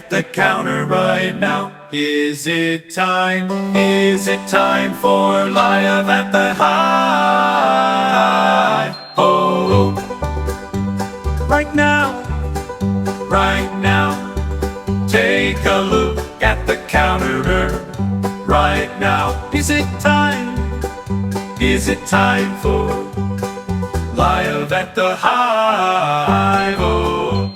at the counter right now. Is it time? Is it time for Live at the Hive? Oh, right now, right now. Take a look at the counter right now. Is it time? Is it time for Live at the Hive? Oh.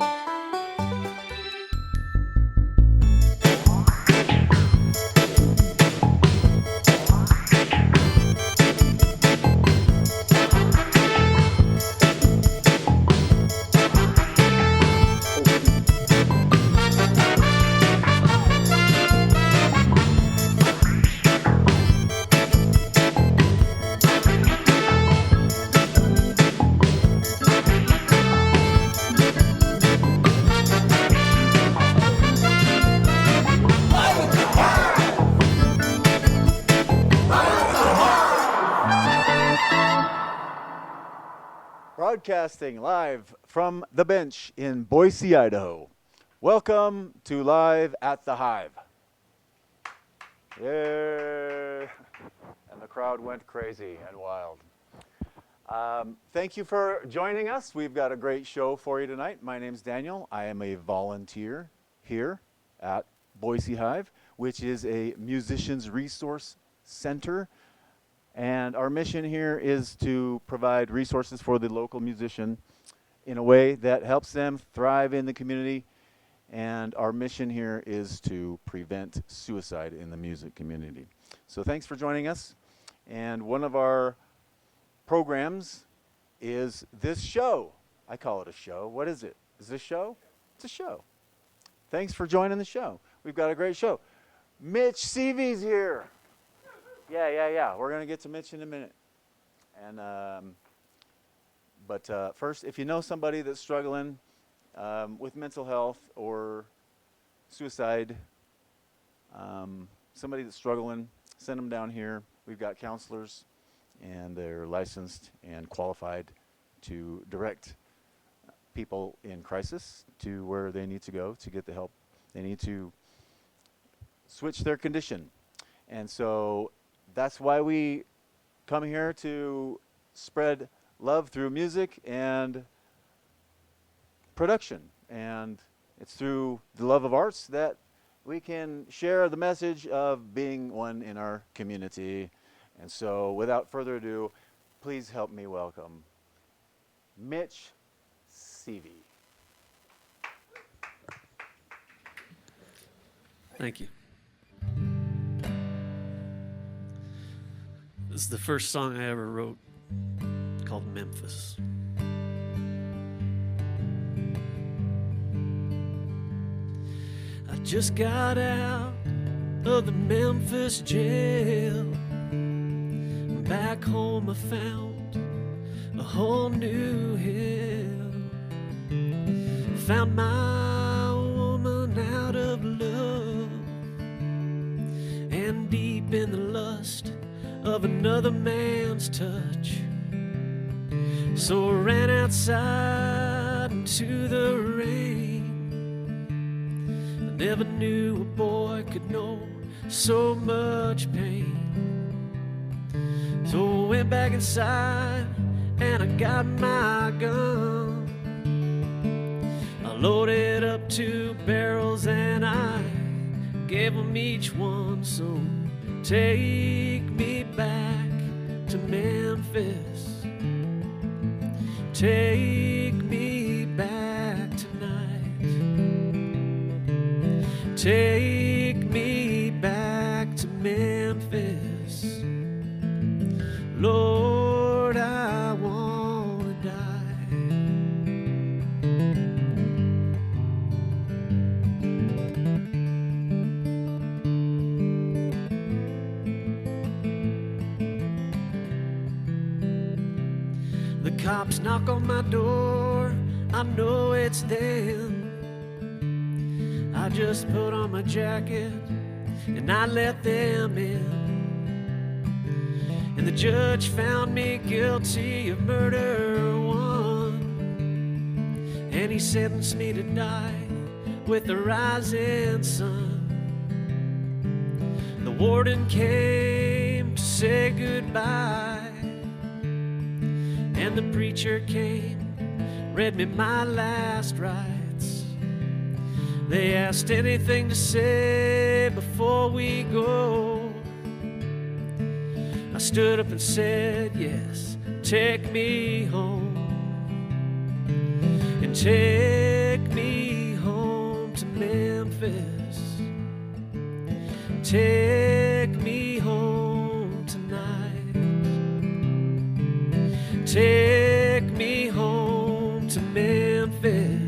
Broadcasting live from the bench in Boise, Idaho. Welcome to Live at the Hive. Yeah. And the crowd went crazy and wild. Thank you for joining us. We've got a great show for you tonight. My name's Daniel. I am a volunteer here at Boise Hive, which is a musicians resource center. And our mission here is to provide resources for the local musician in a way that helps them thrive in the community. And our mission here is to prevent suicide in the music community. So thanks for joining us. And one of our programs is this show. I call it a show. What is it? Is this a show? It's a show. Thanks for joining the show. We've got a great show. Mitch SEVY's here. Yeah. We're going to get to Mitch in a minute. And but first, if you know somebody that's struggling with mental health or suicide, somebody that's struggling, send them down here. We've got counselors, and they're licensed and qualified to direct people in crisis to where they need to go to get the help they need to switch their condition. And so that's why we come here to spread love through music and production. And it's through the love of arts that we can share the message of being one in our community. And so without further ado, please help me welcome Mitch SEVY. Thank you. This is the first song I ever wrote, called Memphis. I just got out of the Memphis jail. Back home I found a whole new hell. Found my woman out of love, and deep in the lust of another man's touch. So I ran outside into the rain. I never knew a boy could know so much pain. So I went back inside and I got my gun. I loaded up 2 barrels and I gave them each one. So take me back to Memphis. Take me back tonight. Take me back to Memphis. Lord, I wanna die. The cops knock on my door, I know it's them. I just put on my jacket and I let them in. And the judge found me guilty of murder 1, and he sentenced me to die with the rising sun. The warden came to say goodbye, and the preacher came, read me my last rites. They asked anything to say before we go. I stood up and said, yes, take me home. And take me home to Memphis. Take me home tonight. Take me home to Memphis.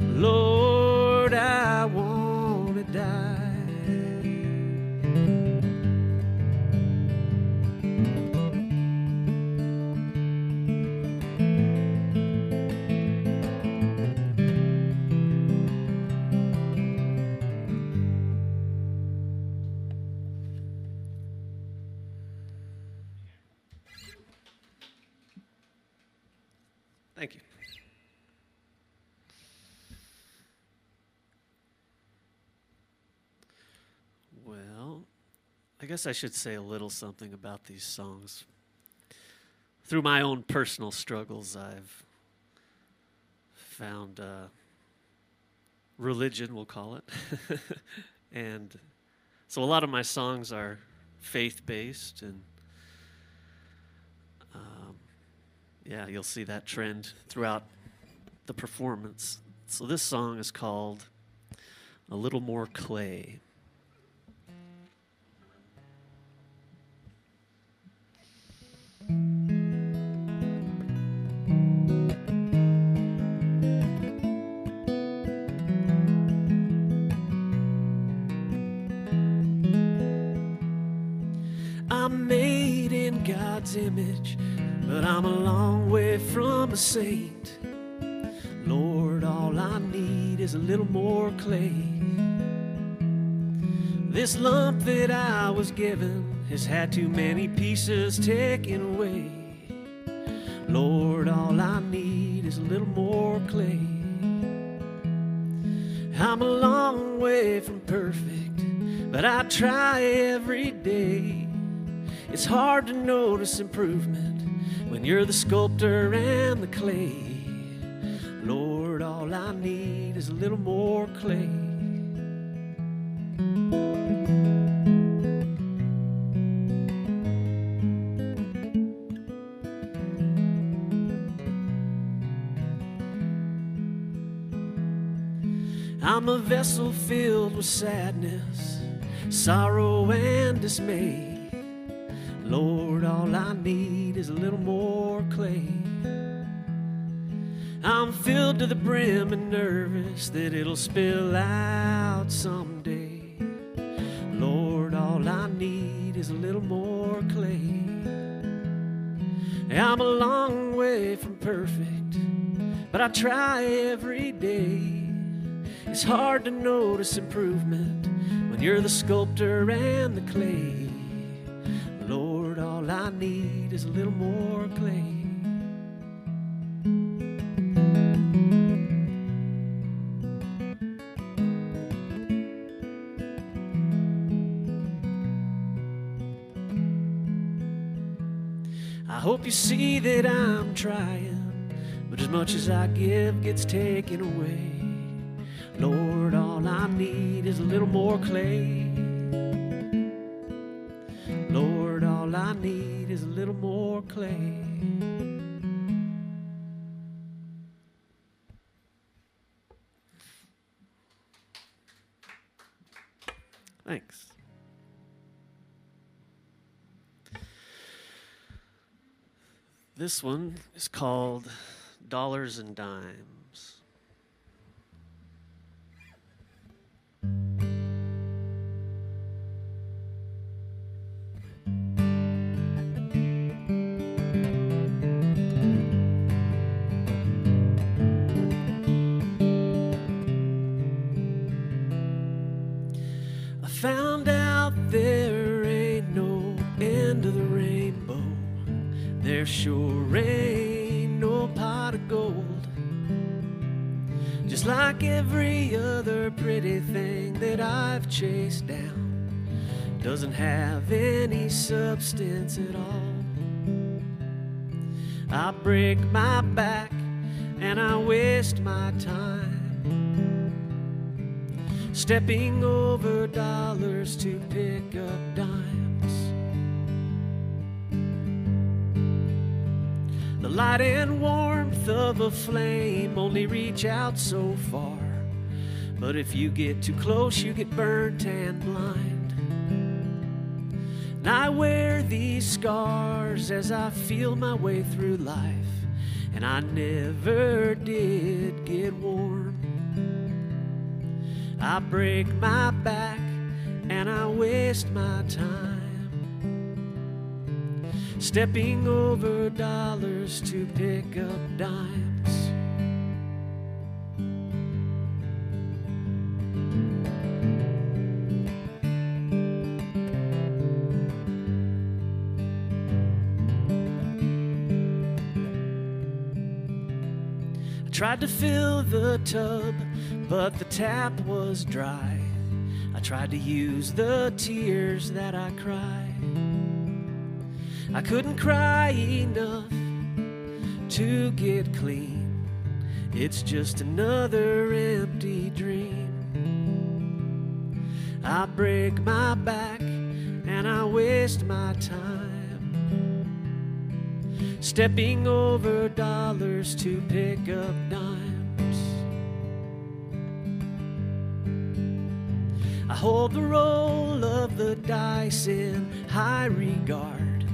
Lord, I want to die. Thank you. Well, I guess I should say a little something about these songs. Through my own personal struggles, I've found religion, we'll call it. And so a lot of my songs are faith-based, and yeah, you'll see that trend throughout the performance. So this song is called A Little More Clay. I'm made in God's image, but I'm a long way from a saint. Lord, all I need is a little more clay. This lump that I was given has had too many pieces taken away. Lord, all I need is a little more clay. I'm a long way from perfect, but I try every day. It's hard to notice improvement when you're the sculptor and the clay. Lord, all I need is a little more clay. I'm a vessel filled with sadness, sorrow, and dismay. Lord, all I need is a little more clay. I'm filled to the brim and nervous that it'll spill out someday. Lord, all I need is a little more clay. I'm a long way from perfect, but I try every day. It's hard to notice improvement when you're the sculptor and the clay. Lord, all I need is a little more clay. I hope you see that I'm trying, but as much as I give gets taken away. Lord, all I need is a little more clay. Lord, all I need is a little more clay. Thanks. This one is called Dollars and Dimes. Found out there ain't no end to the rainbow. There sure ain't no pot of gold. just like every other pretty thing that I've chased down. Doesn't have any substance at all. I break my back and I waste my time stepping over dollars to pick up dimes. The light and warmth of a flame only reach out so far, but if you get too close you get burnt and blind. And I wear these scars as I feel my way through life, and I never did get warm. I break my back and I waste my time stepping over dollars to pick up dimes. I tried to fill the tub, but the tap was dry. I tried to use the tears that I cried. I couldn't cry enough to get clean. It's just another empty dream. I break my back and I waste my time stepping over dollars to pick up dimes. I hold the roll of the dice in high regard.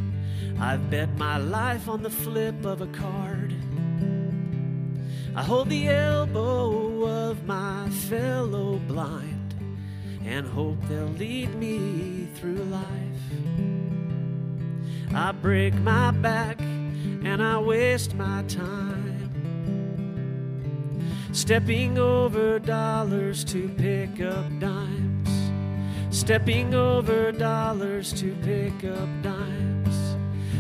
I've bet my life on the flip of a card. I hold the elbow of my fellow blind and hope they'll lead me through life. I break my back and I waste my time stepping over dollars to pick up dimes. Stepping over dollars to pick up dimes.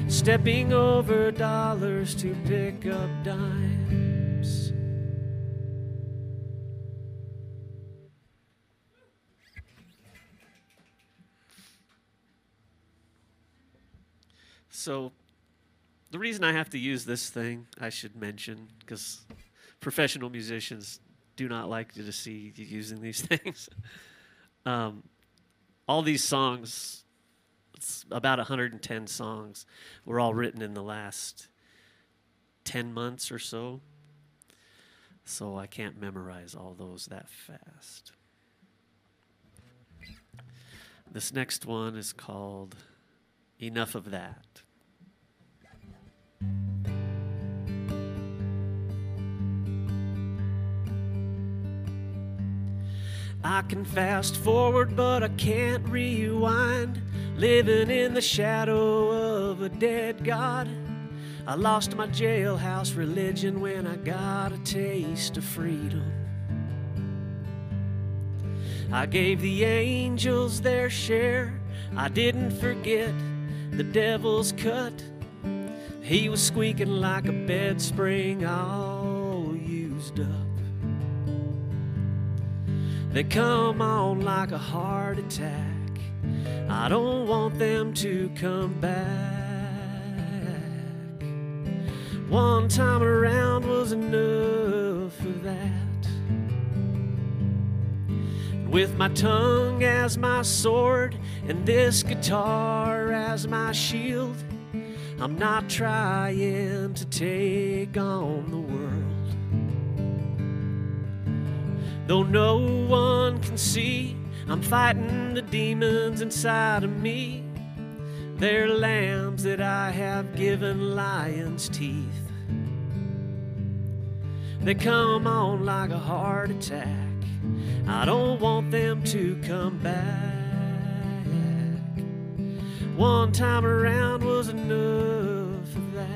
Stepping over dollars to pick up dimes. So, the reason I have to use this thing, I should mention, because professional musicians do not like to see you using these things. All these songs, it's about 110 songs, were all written in the last 10 months or so. So I can't memorize all those that fast. This next one is called Enough of That. I can fast forward, but I can't rewind. Living in the shadow of a dead God. I lost my jailhouse religion when I got a taste of freedom. I gave the angels their share. I didn't forget the devil's cut. He was squeaking like a bed spring all used up. They come on like a heart attack. I don't want them to come back. One time around was enough of that. With my tongue as my sword and this guitar as my shield, I'm not trying to take on the world. Though no one can see, I'm fighting the demons inside of me. They're lambs that I have given lions' teeth. They come on like a heart attack. I don't want them to come back. One time around was enough of that.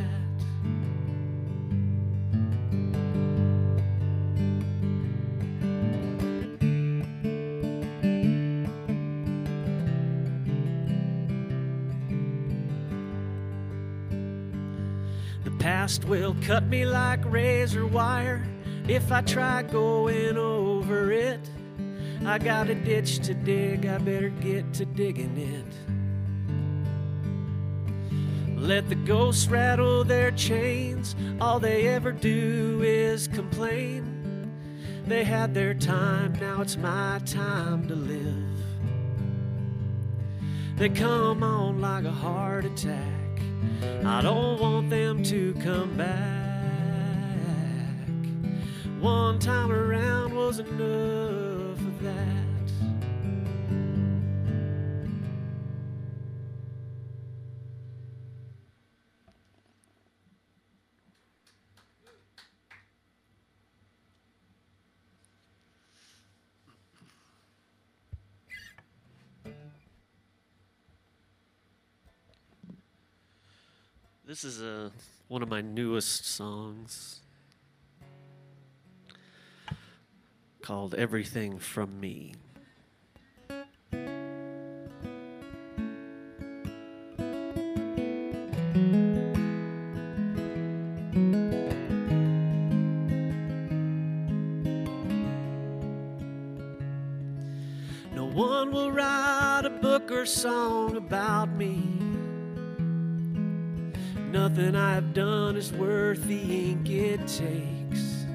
The past will cut me like razor wire If I try going over it, I got a ditch to dig, I better get to digging it. Let the ghosts rattle their chains, all they ever do is complain. They had their time, now it's my time to live. They come on like a heart attack, I don't want them to come back. One time around was enough of that. This is one of my newest songs called Everything From Me. No one will write a book or song about me. Nothing I've done is worth the ink it takes.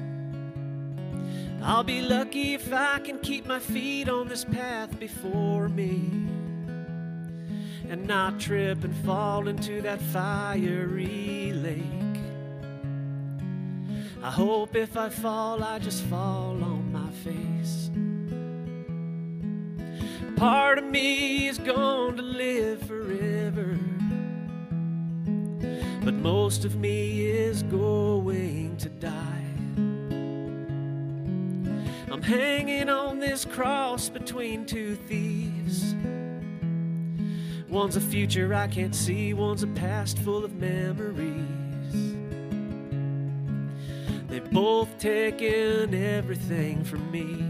I'll be lucky if I can keep my feet on this path before me and not trip and fall into that fiery lake. I hope if I fall, I just fall on my face. Part of me is going to live forever, but most of me is going to die. I'm hanging on this cross between two thieves. One's a future I can't see, one's a past full of memories. They've both taken everything from me.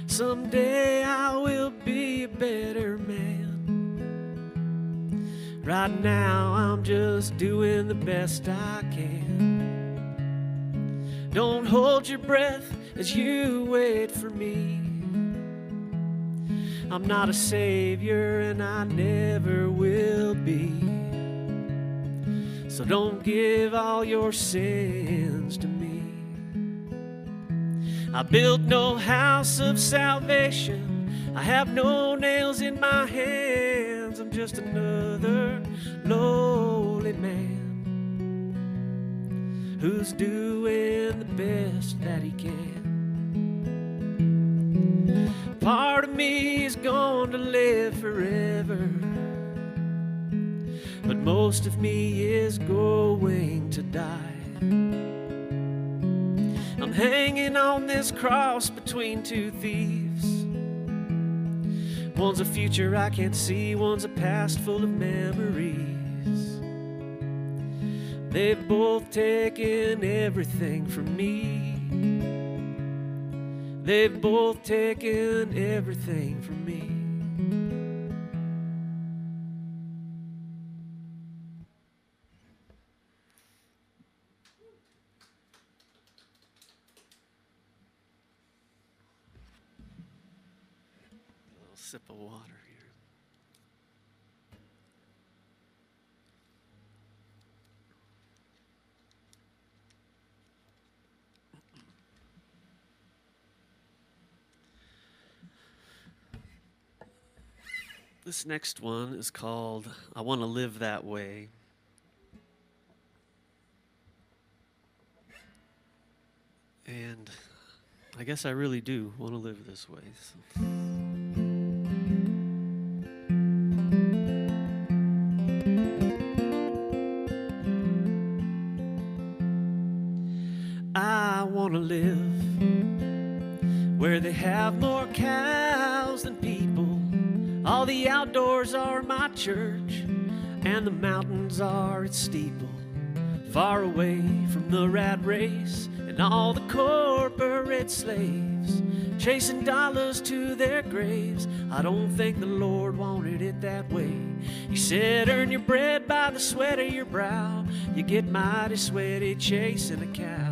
Someday I will be a better man. Right now I'm just doing the best I can. Don't hold your breath as you wait for me. I'm not a savior and I never will be. So don't give all your sins to me. I built no house of salvation. I have no nails in my hands. I'm just another lowly man who's doing the best that he can. Part of me is going to live forever, but most of me is going to die. I'm hanging on this cross between two thieves. One's a future I can't see, one's a past full of memories. They've both taken everything from me. They've both taken everything from me. Sip of water here. This next one is called I Want to Live That Way. And I guess I really do want to live this way. So. want to live where they have more cows than people. All the outdoors are my church, and the mountains are its steeple. Far away from the rat race and all the corporate slaves chasing dollars to their graves. I don't think the Lord wanted it that way. He said, earn your bread by the sweat of your brow. You get mighty sweaty chasing a cow.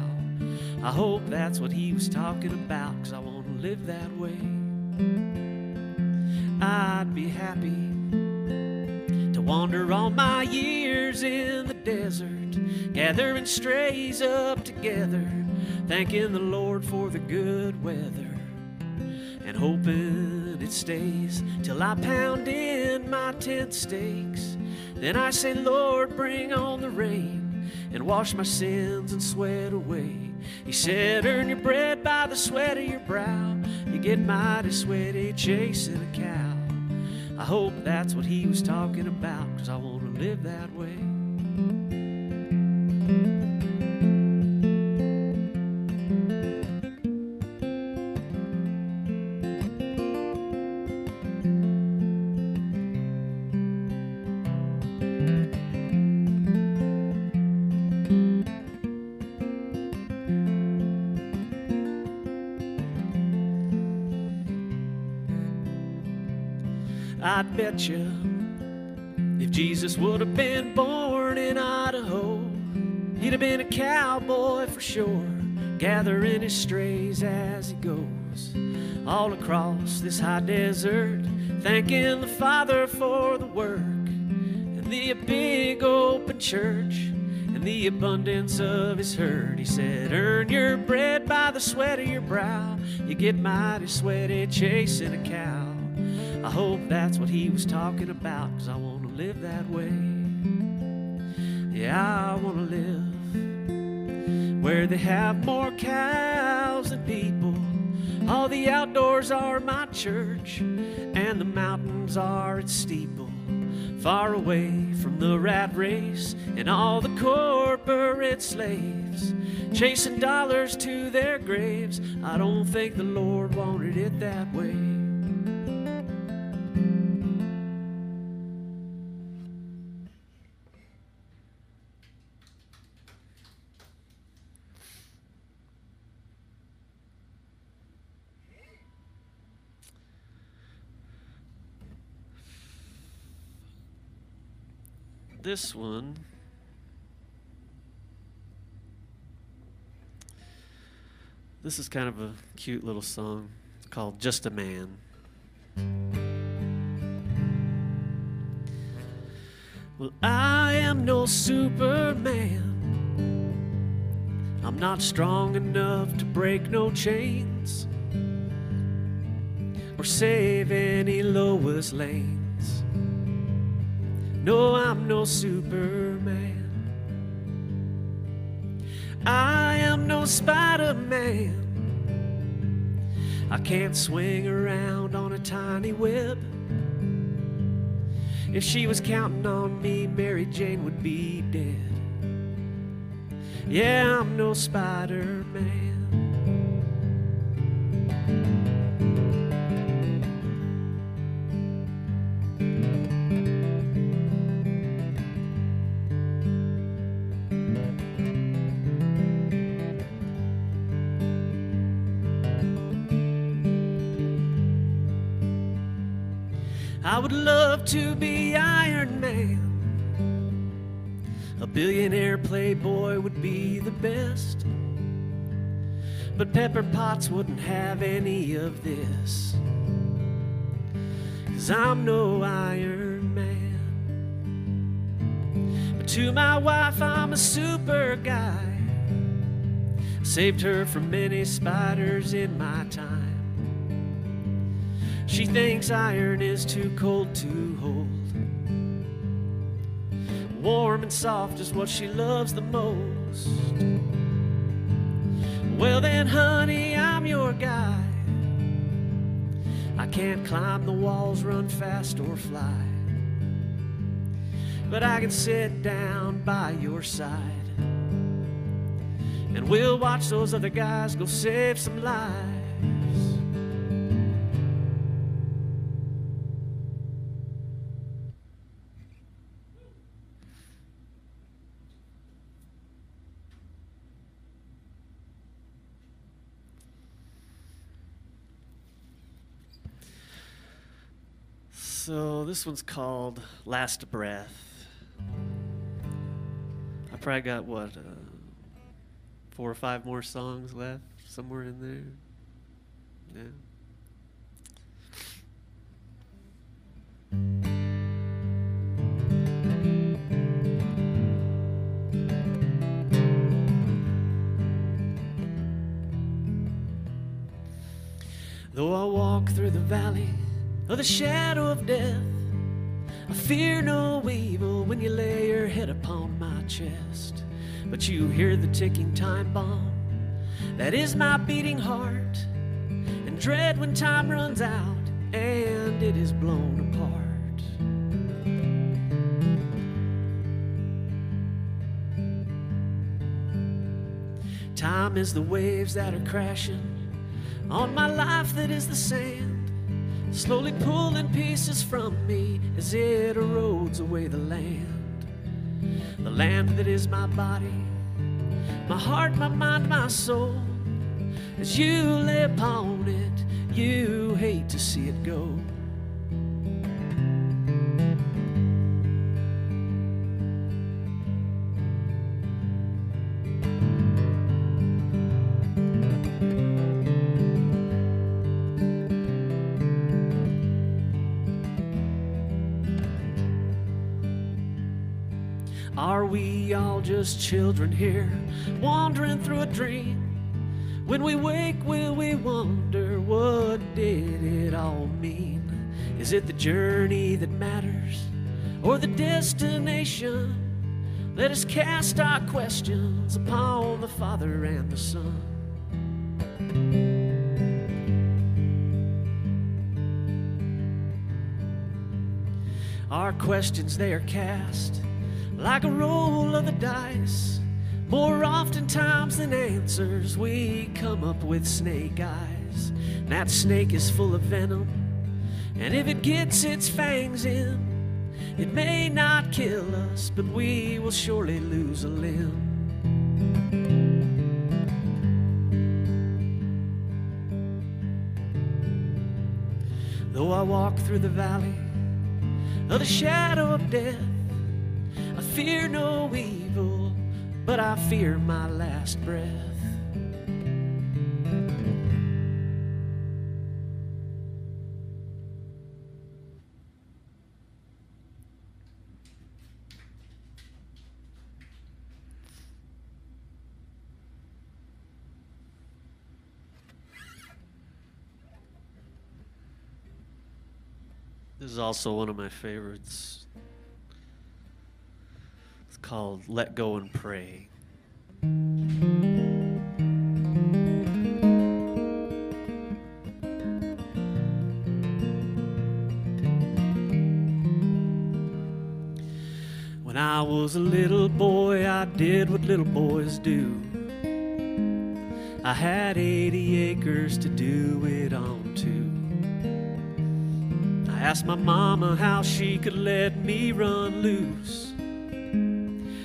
I hope that's what he was talking about, 'cause I want to live that way. I'd be happy to wander all my years in the desert, gathering strays up together, thanking the Lord for the good weather, and hoping it stays till I pound in my tent stakes. Then I say, Lord, bring on the rain and wash my sins and sweat away. He said, earn your bread by the sweat of your brow. You get mighty sweaty chasing a cow. I hope that's what he was talking about, 'cause I want to live that way. I'd bet you if Jesus would have been born in Idaho, he'd have been a cowboy for sure, gathering his strays as he goes all across this high desert, thanking the Father for the work and the big open church and the abundance of his herd. He said, earn your bread by the sweat of your brow. You get mighty sweaty chasing a cow. I hope that's what he was talking about, 'cause I want to live that way. Yeah, I want to live where they have more cows than people. All the outdoors are my church, and the mountains are its steeple. Far away from the rat race and all the corporate slaves chasing dollars to their graves. I don't think the Lord wanted it that way. This one this is kind of a cute little song. It's called Just a Man. Well, I am no Superman. I'm not strong enough to break no chains or save any Lois Lanes. No, I'm no Superman. I am no Spider-Man. I can't swing around on a tiny web. If she was counting on me, Mary Jane would be dead. Yeah, I'm no Spider-Man. I would love to be Iron Man. A billionaire playboy would be the best. But Pepper Potts wouldn't have any of this, 'cause I'm no Iron Man. But to my wife I'm a super guy. Saved her from many spiders in my time. She thinks iron is too cold to hold. Warm and soft is what she loves the most. Well then, honey, I'm your guy. I can't climb the walls, run fast, or fly, but I can sit down by your side and we'll watch those other guys go save some lives. So this one's called Last Breath. I probably got, what, 4 or 5 more songs left, somewhere in there. Yeah. Though I walk through the valley of the shadow of death, I fear no evil when you lay your head upon my chest. But you hear the ticking time bomb, that is my beating heart, and dread when time runs out and it is blown apart. Time is the waves that are crashing on my life that is the sand, slowly pulling pieces from me as it erodes away the land that is my body, my heart, my mind, my soul. As you lay upon it, you hate to see it go. Are we all just children here, wandering through a dream? When we wake, will we wonder, what did it all mean? Is it the journey that matters, or the destination? Let us cast our questions upon the Father and the Son. Our questions, they are cast like a roll of the dice. More oftentimes than answers, we come up with snake eyes. And that snake is full of venom, and if it gets its fangs in, it may not kill us, but we will surely lose a limb. Though I walk through the valley of the shadow of death, I fear no evil, but I fear my last breath. This is also one of my favorites. Called Let Go and Pray. When I was a little boy, I did what little boys do. I had 80 acres to do it on too. I asked my mama how she could let me run loose.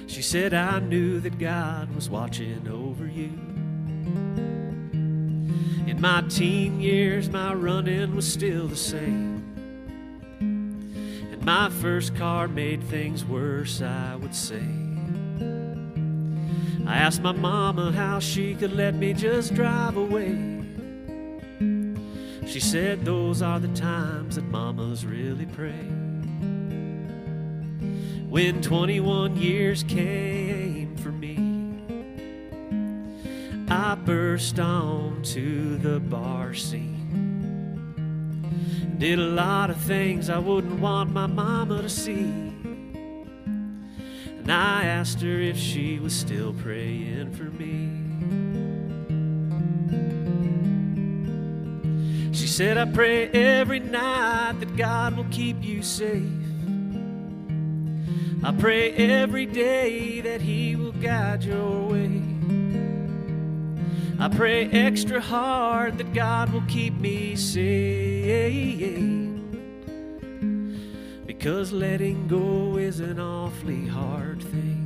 She said, I knew that God was watching over you. In my teen years, my running was still the same, and my first car made things worse, I would say. I asked my mama how she could let me just drive away. She said, those are the times that mamas really pray. When 21 years came for me, I burst onto the bar scene. Did a lot of things I wouldn't want my mama to see. And I asked her if she was still praying for me. She said, I pray every night that God will keep you safe. I pray every day that He will guide your way. I pray extra hard that God will keep me safe, because letting go is an awfully hard thing.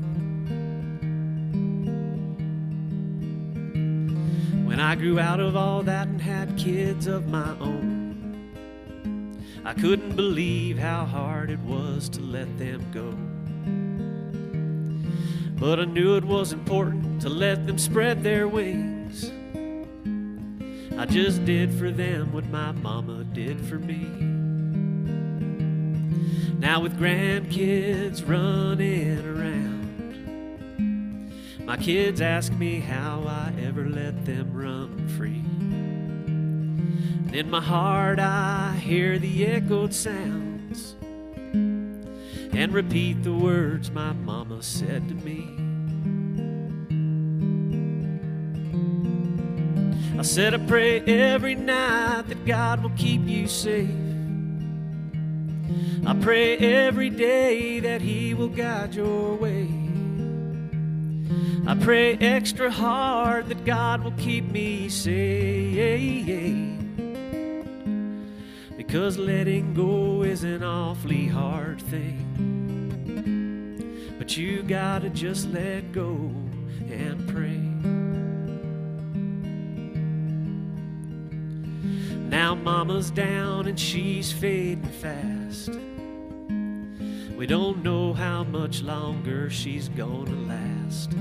When I grew out of all that and had kids of my own, I couldn't believe how hard it was to let them go. But I knew it was important to let them spread their wings. I just did for them what my mama did for me. Now with grandkids running around, my kids ask me how I ever let them run free. And in my heart I hear the echoed sounds and repeat the words my mama said to me. I said I pray every night that God will keep you safe. I pray every day that He will guide your way. I pray extra hard that God will keep me safe, because letting go is an awfully hard thing. But you gotta just let go and pray. Now mama's down and she's fading fast. We don't know how much longer she's gonna last.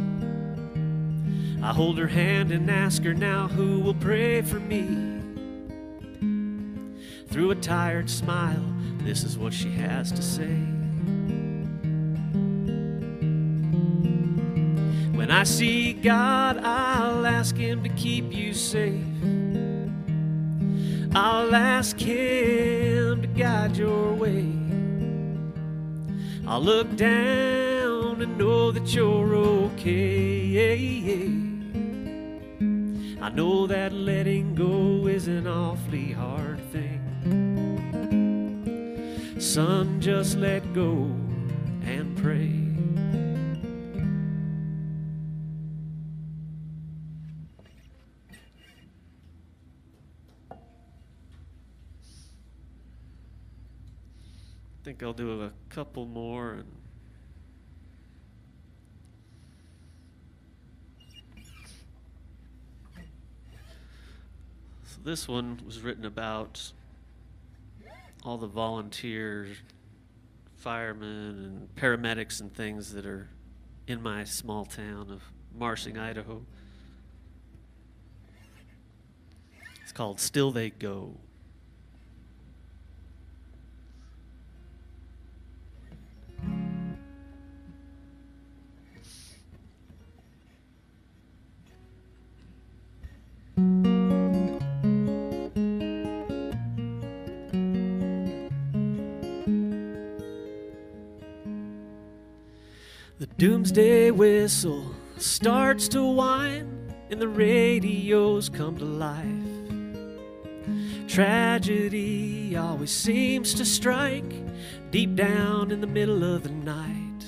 I hold her hand and ask her now who will pray for me. Through a tired smile, this is what she has to say. When I see God, I'll ask Him to keep you safe. I'll ask Him to guide your way. I'll look down and know that you're okay. I know that letting go is an awfully hard thing. Son, just let go and pray. I think I'll do a couple more. So this one was written about all the volunteers, firemen and paramedics and things that are in my small town of Marsing, Idaho. It's called Still They Go. The doomsday whistle starts to whine and the radios come to life. Tragedy always seems to strike deep down in the middle of the night.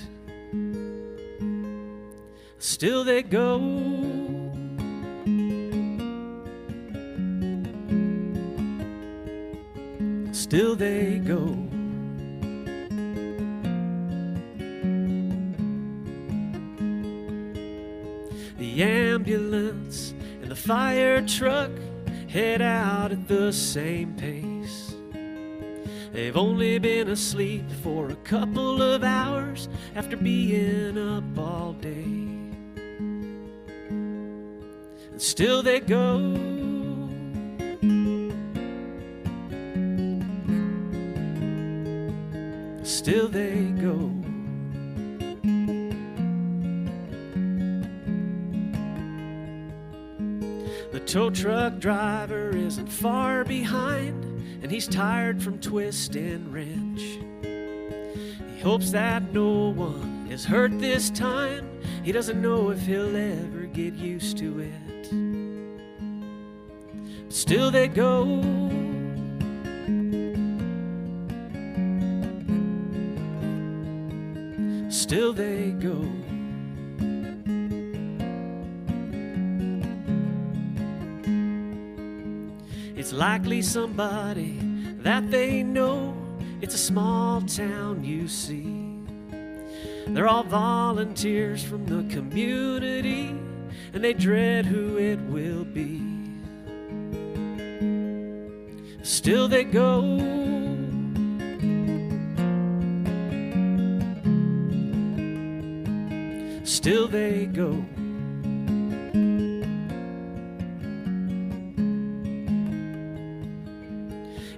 Still they go. Still they go. The ambulance and the fire truck head out at the same pace. They've only been asleep for a couple of hours after being up all day. And still they go. Still they go. The tow truck driver isn't far behind, and he's tired from twist and wrench. He hopes that no one is hurt this time. He doesn't know if he'll ever get used to it. But still they go. Still they go. It's likely somebody that they know. It's a small town, you see. They're all volunteers from the community, and they dread who it will be. Still they go. Still they go.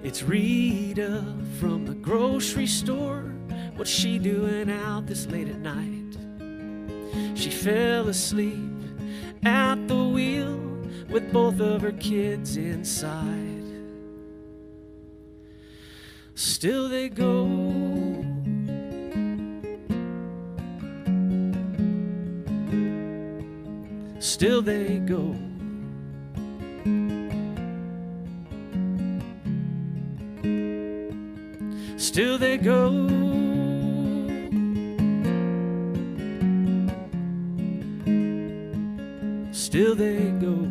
It's Rita from the grocery store. What's she doing out this late at night? She fell asleep at the wheel with both of her kids inside. Still they go. Still they go. Still they go. Still they go.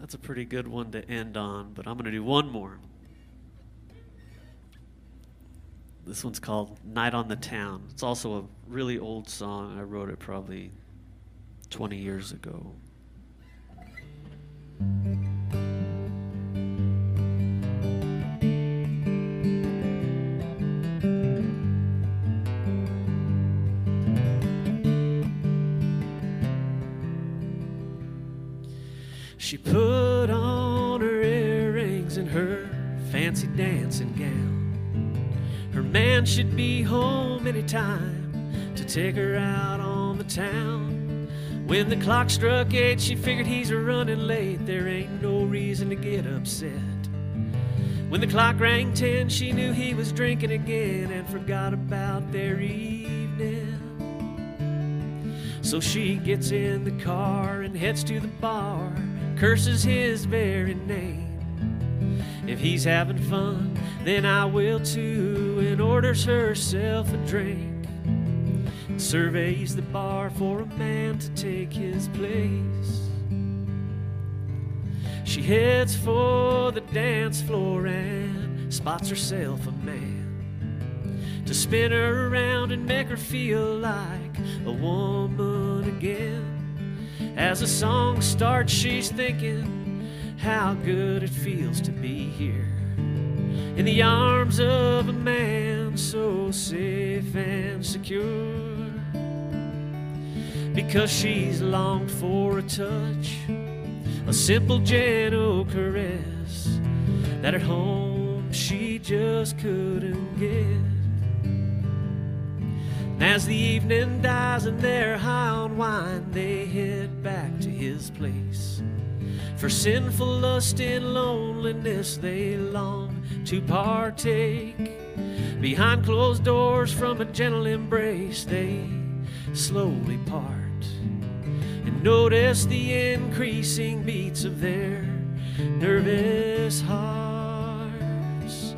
That's a pretty good one to end on, but I'm going to do one more. This one's called Night on the Town. It's also a really old song. I wrote it probably 20 years ago. She put on her earrings and her fancy dancing gown. Her man should be home anytime to take her out on the town. When the clock struck 8, she figured he's running late. There ain't no reason to get upset. When the clock rang 10, she knew he was drinking again and forgot about their evening. So she gets in the car and heads to the bar, curses his very name. If he's having fun, then I will too, and orders herself a drink. Surveys the bar for a man to take his place. She heads for the dance floor and spots herself a man to spin her around and make her feel like a woman again. As the song starts, she's thinking how good it feels to be here in the arms of a man so safe and secure. Because she's longed for a touch, a simple gentle caress that at home she just couldn't get. And as the evening dies and they're high on wine, they head back to his place. For sinful lust and loneliness they long to partake. Behind closed doors from a gentle embrace they slowly part and notice the increasing beats of their nervous hearts.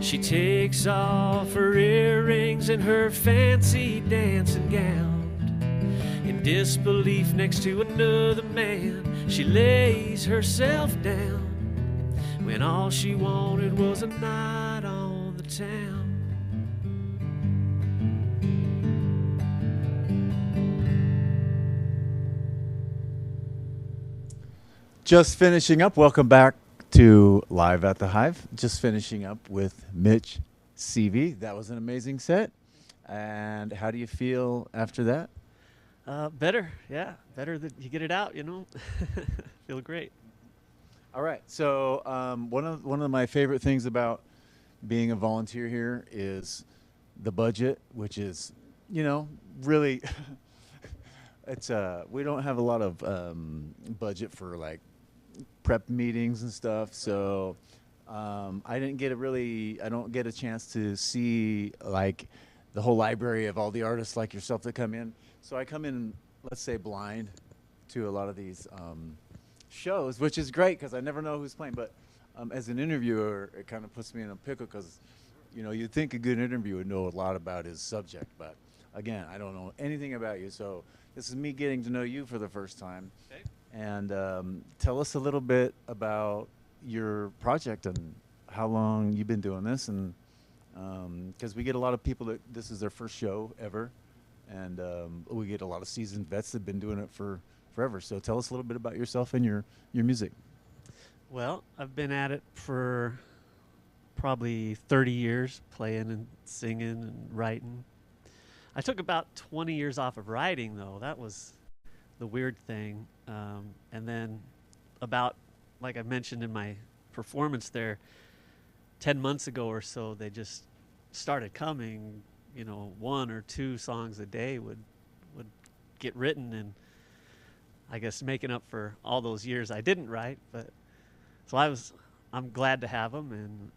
She takes off her earrings and her fancy dancing gown. In disbelief next to another man, she lays herself down when all she wanted was a night on the town. Just finishing up. Welcome back to Live at the Hive. Just finishing up with MITCH, SEVY. That was an amazing set. And how do you feel after that? Better, yeah. Better that you get it out, you know. Feel great. All right. So one of my favorite things about being a volunteer here is the budget, which is, you know, really, it's we don't have a lot of budget for like prep meetings and stuff. So I don't get a chance to see like the whole library of all the artists like yourself that come in. So I come in, let's say, blind to a lot of these shows, which is great because I never know who's playing. But as an interviewer, it kind of puts me in a pickle because, you'd think a good interviewer would know a lot about his subject. But again, I don't know anything about you. So this is me getting to know you for the first time. Okay. And tell us a little bit about your project and how long you've been doing this. And because we get a lot of people that this is their first show ever. And we get a lot of seasoned vets that have been doing it for forever. So tell us a little bit about yourself and your music. Well, I've been at it for probably 30 years, playing and singing and writing. I took about 20 years off of writing, though. That was the weird thing. And then about, like I mentioned in my performance there, 10 months ago or so, they just started coming. 1 or 2 songs a day would get written, and I guess making up for all those years I didn't write. But so I'm glad to have them, and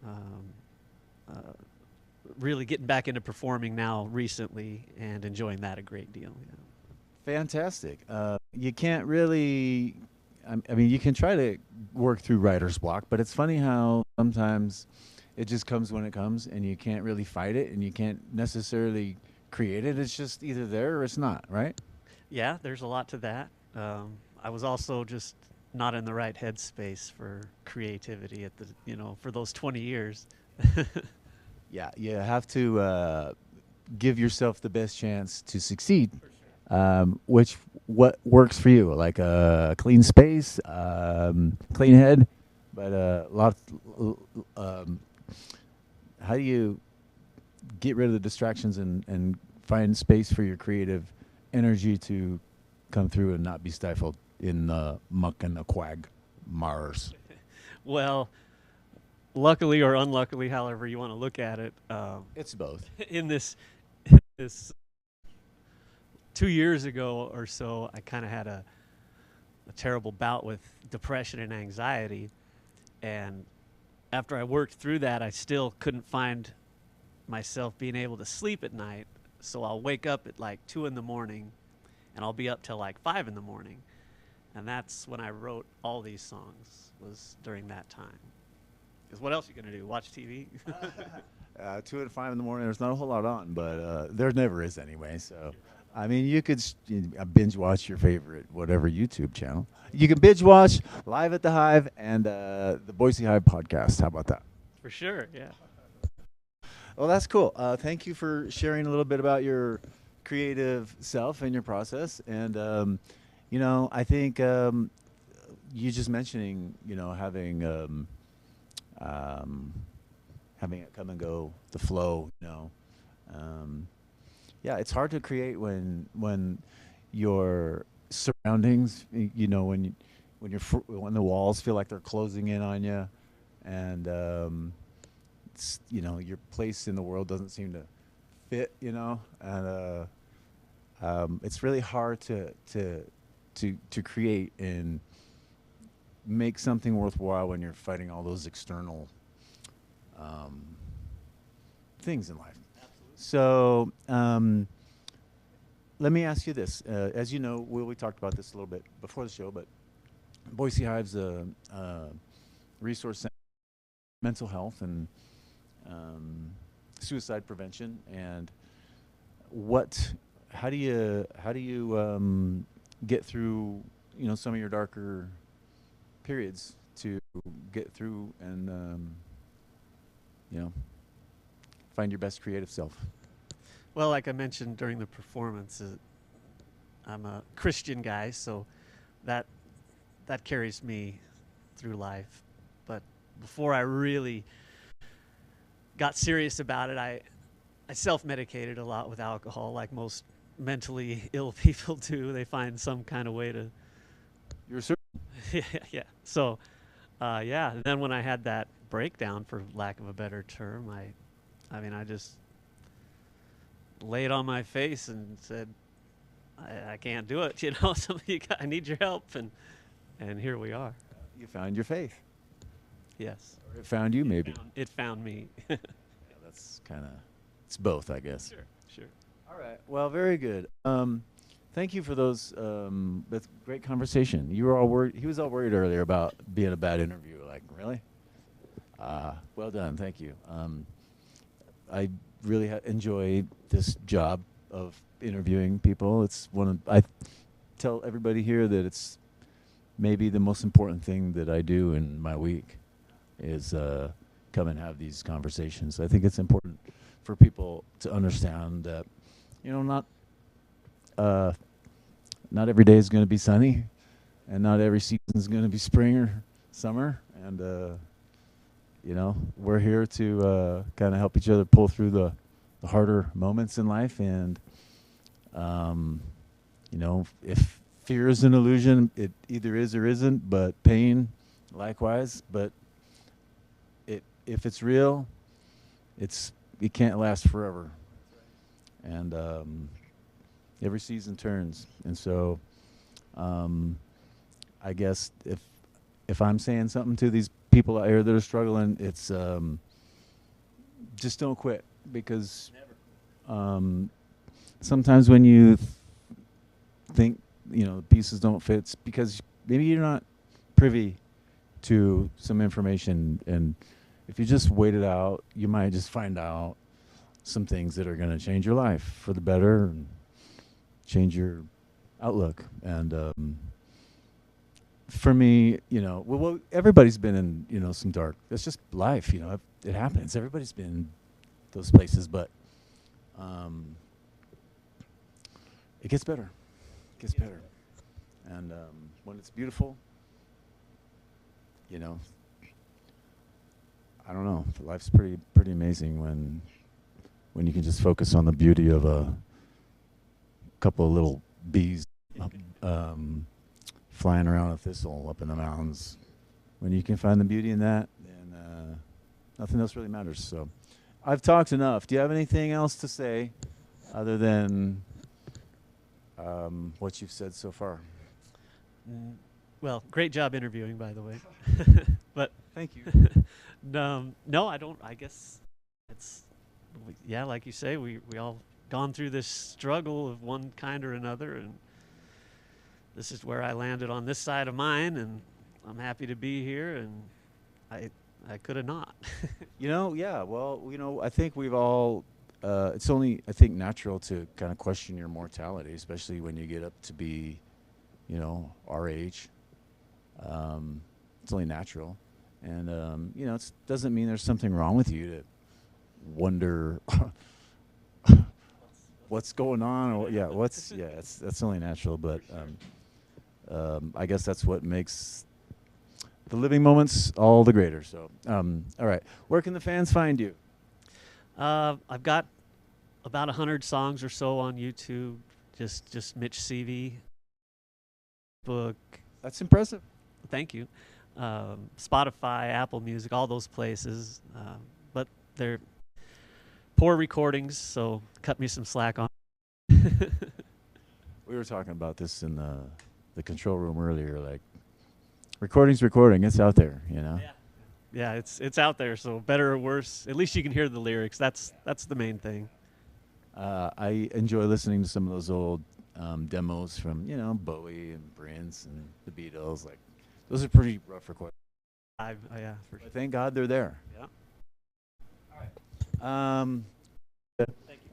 really getting back into performing now recently and enjoying that a great deal. Fantastic. You can't really, I mean, you can try to work through writer's block, but it's funny how sometimes it just comes when it comes, and you can't really fight it, and you can't necessarily create it. It's just either there or it's not, right? Yeah, there's a lot to that. I was also just not in the right headspace for creativity at for those 20 years. Yeah, you have to give yourself the best chance to succeed. What works for you? Like a clean space, clean head, but a lot. How do you get rid of the distractions and find space for your creative energy to come through and not be stifled in the muck and the quagmires? Well, luckily or unluckily, however you want to look at it, It's both. in this 2 years ago or so, I kind of had a terrible bout with depression and anxiety, and after I worked through that, I still couldn't find myself being able to sleep at night. So I'll wake up at like 2 in the morning, and I'll be up till like 5 in the morning. And that's when I wrote all these songs, was during that time. Because what else are you going to do? Watch TV? 2 and 5 in the morning, there's not a whole lot on, but there never is anyway. So, I mean, you could binge watch your favorite whatever YouTube channel. You can binge watch Live at the Hive and the Boise Hive podcast. How about that? For sure, yeah. Well, that's cool. Thank you for sharing a little bit about your creative self and your process. And, I think you just mentioning, having it come and go, the flow, yeah, it's hard to create when your surroundings, when the walls feel like they're closing in on you, and your place in the world doesn't seem to fit, and it's really hard to create and make something worthwhile when you're fighting all those external things in life. So let me ask you this. As you know, we talked about this a little bit before the show, but Boise Hive's a resource center for mental health and suicide prevention. And how do you get through some of your darker periods to get through and find your best creative self? Well, like I mentioned during the performance, I'm a Christian guy, so that carries me through life. But before I really got serious about it, I self-medicated a lot with alcohol, like most mentally ill people do. They find some kind of way to. You're certain? Yeah. So, yeah. Then when I had that breakdown, for lack of a better term, I just laid on my face and said, I can't do it. I need your help, and here we are. You found your faith. Yes. Or it found you, maybe. It found me. Yeah, that's it's both, I guess. Sure. All right. Well, very good. Thank you for those. That's great conversation. You were all worried. He was all worried earlier about being a bad interview. Like, really? Well done. Thank you. I really enjoy this job of interviewing people. It's one of I tell everybody here that it's maybe the most important thing that I do in my week is come and have these conversations. I think it's important for people to understand that, you know, not every day is going to be sunny, and not every season is going to be spring or summer. And you know, we're here to kind of help each other pull through the harder moments in life. And you know, if fear is an illusion, it either is or isn't. But pain, likewise. But if it's real, it can't last forever. And every season turns. And so I guess if I'm saying something to these people out here that are struggling, it's just don't quit. Because sometimes when you think, you know, the pieces don't fit, it's because maybe you're not privy to some information. And if you just wait it out, you might just find out some things that are going to change your life for the better and change your outlook. And for me, you know, well, everybody's been in, you know, some dark. It's just life, you know. It happens. Everybody's been in those places, but it gets better. It gets better. And when it's beautiful, you know, I don't know. Life's pretty amazing when you can just focus on the beauty of a couple of little bees flying around a thistle up in the mountains. When you can find the beauty in that, then nothing else really matters. So I've talked enough. Do you have anything else to say other than what you've said so far? Well, great job interviewing, by the way. But Thank you. no, I don't. I guess it's, yeah, like you say, we all gone through this struggle of one kind or another, and this is where I landed on this side of mine, and I'm happy to be here, and I could have not. You know, yeah, well, you know, I think we've all, it's only, I think, natural to kind of question your mortality, especially when you get up to be, you know, our age. It's only natural. And, you know, it doesn't mean there's something wrong with you to wonder what's going on. Or, yeah, that's only natural. But I guess that's what makes the living moments all the greater. So, all right. Where can the fans find you? I've got about 100 songs or so on YouTube. Just Mitch SEVY. Book. That's impressive. Thank you. Spotify, Apple Music, all those places. But they're poor recordings, so cut me some slack on. We were talking about this in the control room earlier. Like, recording's recording. It's out there, you know. Yeah, it's out there. So better or worse, at least you can hear the lyrics. That's the main thing. I enjoy listening to some of those old demos from, you know, Bowie and Prince and the Beatles. Like, those are pretty rough recordings. Yeah, for sure. But thank God they're there. Yeah. All right.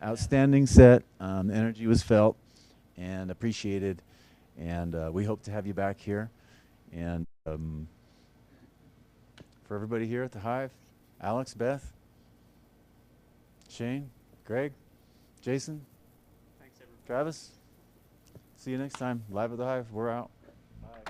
Outstanding set. The energy was felt and appreciated, and we hope to have you back here. And for everybody here at the Hive, Alex, Beth, Shane, Greg, Jason, Thanks, everybody. Travis, see you next time. Live at the Hive. We're out. Bye.